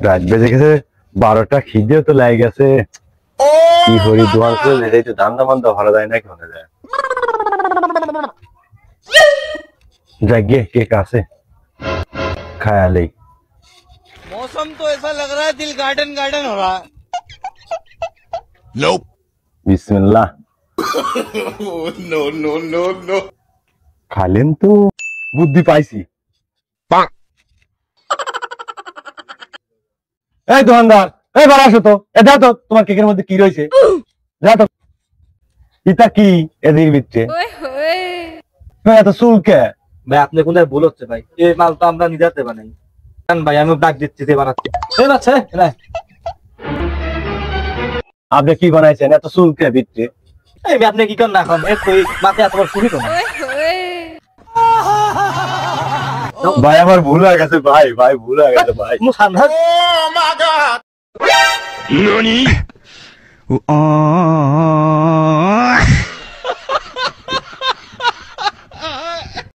রাত বেজে গেছে 12টা, খিদেও তো লেগে গেছে। কি করি, দোকান খুলে দিলেই তো ধান্দা মান্দা ভালো যায় না, কেমন যায়। जाइए केक আছে खाया ले। मौसम तो ऐसा लग रहा है दिल गार्डन गार्डन हो रहा है। Nope. बिस्मिल्लाह। No no no no. খালেন তো বুদ্ধি পাইছি। এই দোকানদার, এই বার আসো তো, এ দাও তো তোমার কেকের মধ্যে কি রয়েছে, যা তো। এটা কি এদিকে ভিতরে এত চুলকে? ভাই আপনি কোনটা ভুল হচ্ছে ভাই, এই মাল তো আমরা নিজেতে বানাই। ভাই আমি ডাক দিচ্ছি, যে বানাচ্ছি। এই বাচ্চা আপনি কি বানাইছেন এত চুলকে ভিতরে? এই আপনি কি করেন এখন, এই মাথায় এত বড় শুনি তো না। ভাই আমার ভুল হয়ে গেছে, ভাই ভাই ভুল হয়ে গেছে ভাই। Oh my God!